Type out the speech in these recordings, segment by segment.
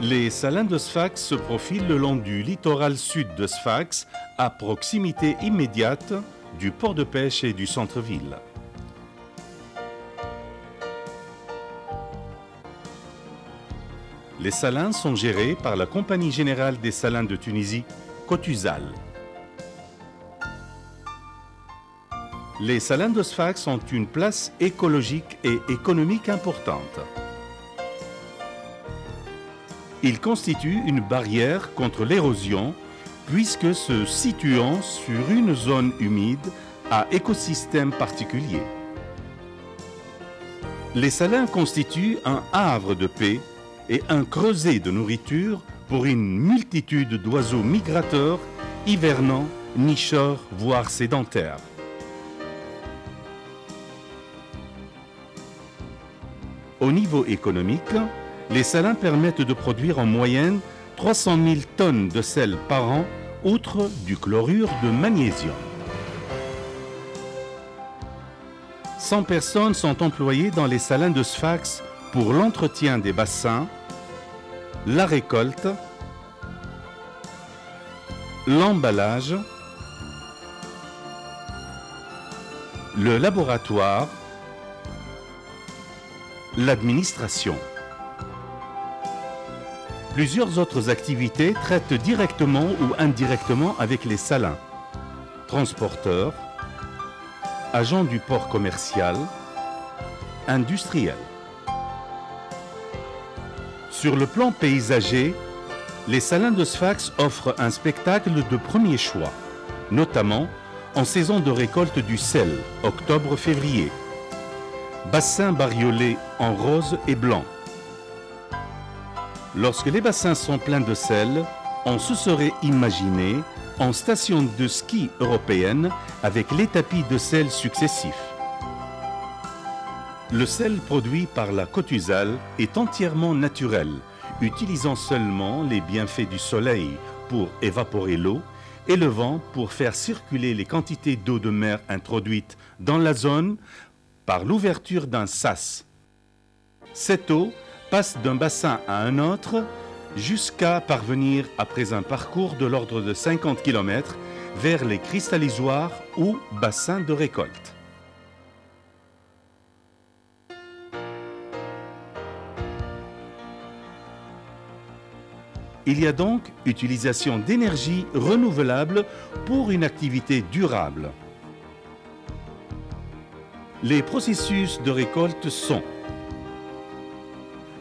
Les salins de Sfax se profilent le long du littoral sud de Sfax, à proximité immédiate du port de pêche et du centre-ville. Les salins sont gérés par la Compagnie Générale des Salins de Tunisie, Cotuzal. Les salins de Sfax ont une place écologique et économique importante. Ils constituent une barrière contre l'érosion puisque se situant sur une zone humide à écosystème particulier. Les salins constituent un havre de paix et un creuset de nourriture pour une multitude d'oiseaux migrateurs, hivernants, nicheurs, voire sédentaires. Au niveau économique, les salins permettent de produire en moyenne 300 000 tonnes de sel par an, outre du chlorure de magnésium. 100 personnes sont employées dans les salins de Sfax pour l'entretien des bassins, la récolte, l'emballage, le laboratoire, l'administration. Plusieurs autres activités traitent directement ou indirectement avec les salins. Transporteurs, agents du port commercial, industriels. Sur le plan paysager, les salins de Sfax offrent un spectacle de premier choix, notamment en saison de récolte du sel, octobre-février. Bassins bariolés en rose et blanc. Lorsque les bassins sont pleins de sel, on se serait imaginé en station de ski européenne avec les tapis de sel successifs. Le sel produit par la Cotuzal est entièrement naturel, utilisant seulement les bienfaits du soleil pour évaporer l'eau et le vent pour faire circuler les quantités d'eau de mer introduites dans la zone par l'ouverture d'un sas. Cette eau passe d'un bassin à un autre jusqu'à parvenir, après un parcours de l'ordre de 50 km, vers les cristallisoires ou bassins de récolte. Il y a donc utilisation d'énergie renouvelable pour une activité durable. Les processus de récolte sont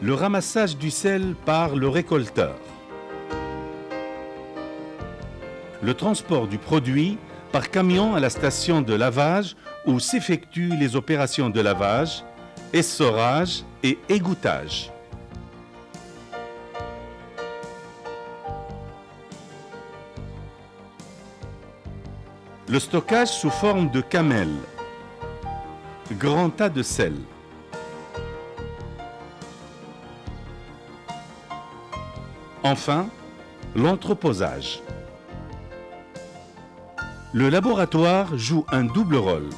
le ramassage du sel par le récolteur, le transport du produit par camion à la station de lavage où s'effectuent les opérations de lavage, essorage et égouttage. Le stockage sous forme de camel, grand tas de sel. Enfin, l'entreposage. Le laboratoire joue un double rôle.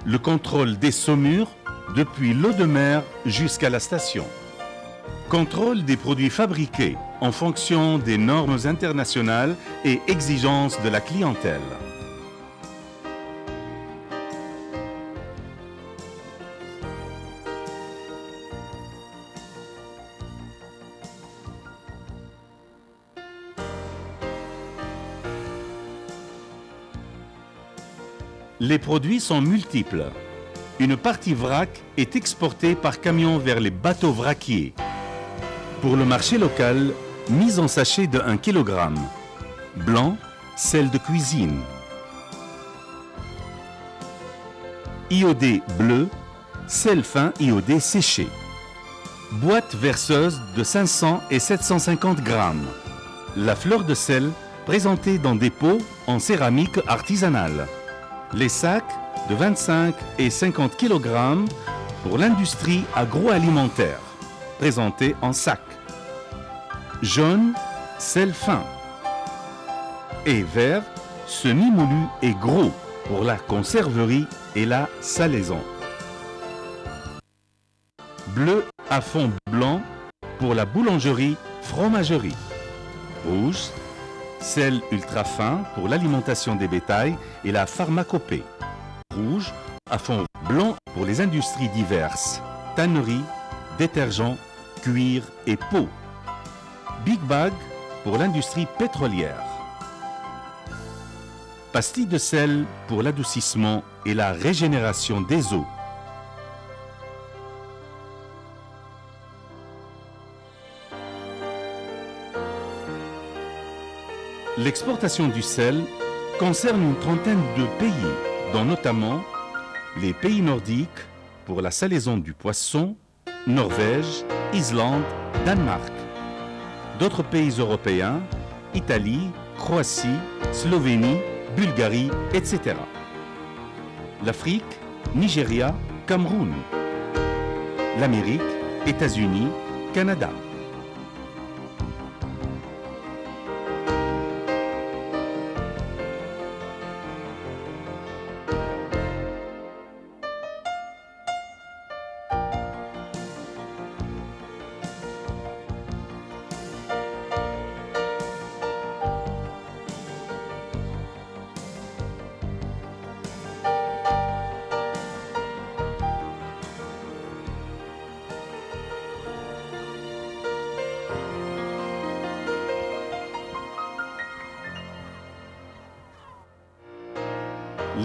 Le contrôle des saumures depuis l'eau de mer jusqu'à la station. Contrôle des produits fabriqués en fonction des normes internationales et exigences de la clientèle. Les produits sont multiples. Une partie vrac est exportée par camion vers les bateaux vraquiers. Pour le marché local, mise en sachet de 1 kg. Blanc, sel de cuisine. Iodé bleu, sel fin iodé séché. Boîte verseuse de 500 et 750 grammes. La fleur de sel présentée dans des pots en céramique artisanale. Les sacs de 25 et 50 kg pour l'industrie agroalimentaire, présentés en sac. Jaune, sel fin. Et vert, semi-moulu et gros pour la conserverie et la salaison. Bleu à fond blanc pour la boulangerie, fromagerie. Rouge, sel ultra fin pour l'alimentation des bétails et la pharmacopée. Rouge à fond blanc pour les industries diverses, tannerie, détergents, cuir et peau. Big Bag pour l'industrie pétrolière. Pastille de sel pour l'adoucissement et la régénération des eaux. L'exportation du sel concerne une trentaine de pays, dont notamment les pays nordiques pour la salaison du poisson, Norvège, Islande, Danemark. D'autres pays européens, Italie, Croatie, Slovénie, Bulgarie, etc. L'Afrique, Nigeria, Cameroun. L'Amérique, États-Unis, Canada.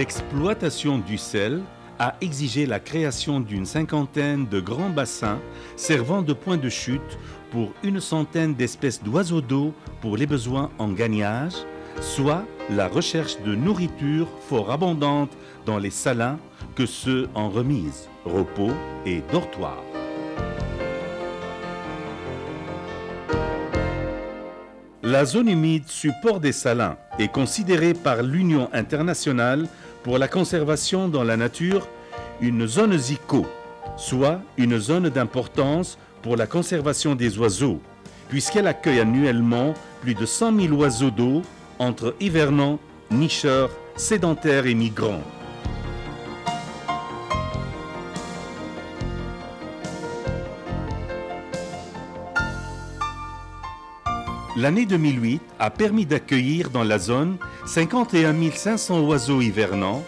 L'exploitation du sel a exigé la création d'une cinquantaine de grands bassins servant de point de chute pour une centaine d'espèces d'oiseaux d'eau pour les besoins en gagnage, soit la recherche de nourriture fort abondante dans les salins que ceux en remise, repos et dortoirs. La zone humide support des salins est considérée par l'Union internationale pour la conservation dans la nature une zone ZICO, soit une zone d'importance pour la conservation des oiseaux, puisqu'elle accueille annuellement plus de 100 000 oiseaux d'eau entre hivernants, nicheurs, sédentaires et migrants. L'année 2008 a permis d'accueillir dans la zone 51 500 oiseaux hivernants,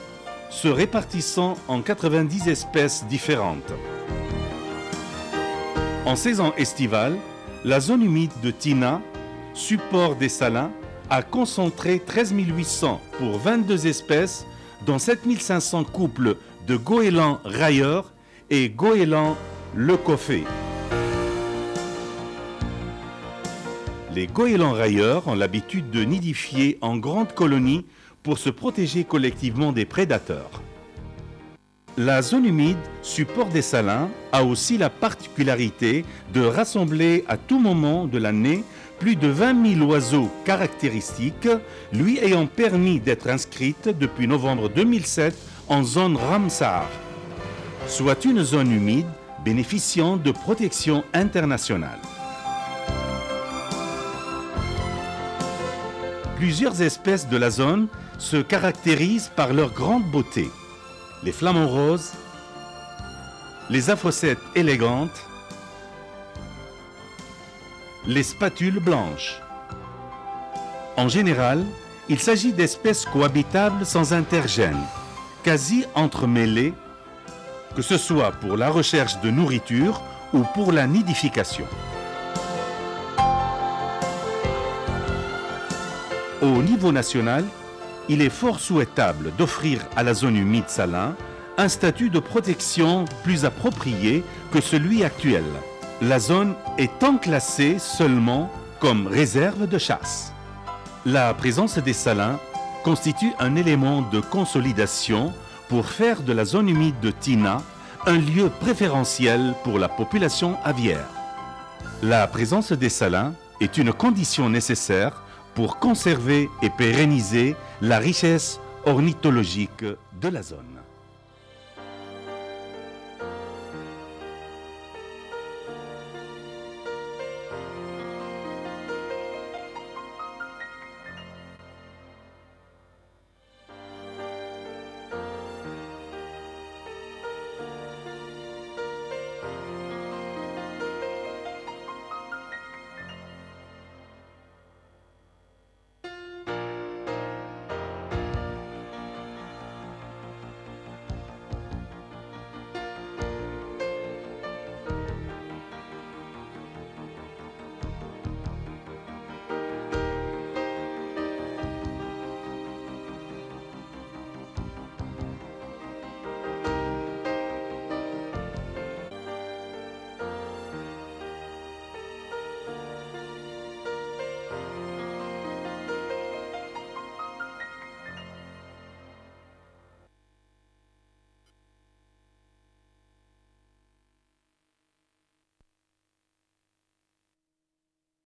se répartissant en 90 espèces différentes. En saison estivale, la zone humide de Tina, support des salins, a concentré 13 800 pour 22 espèces, dont 7 500 couples de goélands railleurs et goélands leucophées. Les goélands railleurs ont l'habitude de nidifier en grandes colonies pour se protéger collectivement des prédateurs. La zone humide, support des salins, a aussi la particularité de rassembler à tout moment de l'année plus de 20 000 oiseaux caractéristiques, lui ayant permis d'être inscrite depuis novembre 2007 en zone Ramsar, soit une zone humide bénéficiant de protection internationale. Plusieurs espèces de la zone se caractérisent par leur grande beauté. Les flamants roses, les aphocettes élégantes, les spatules blanches. En général, il s'agit d'espèces cohabitables sans intergènes, quasi entremêlées, que ce soit pour la recherche de nourriture ou pour la nidification. Au niveau national, il est fort souhaitable d'offrir à la zone humide salin un statut de protection plus approprié que celui actuel, la zone étant classée seulement comme réserve de chasse. La présence des salins constitue un élément de consolidation pour faire de la zone humide de Tina un lieu préférentiel pour la population aviaire. La présence des salins est une condition nécessaire pour conserver et pérenniser la richesse ornithologique de la zone.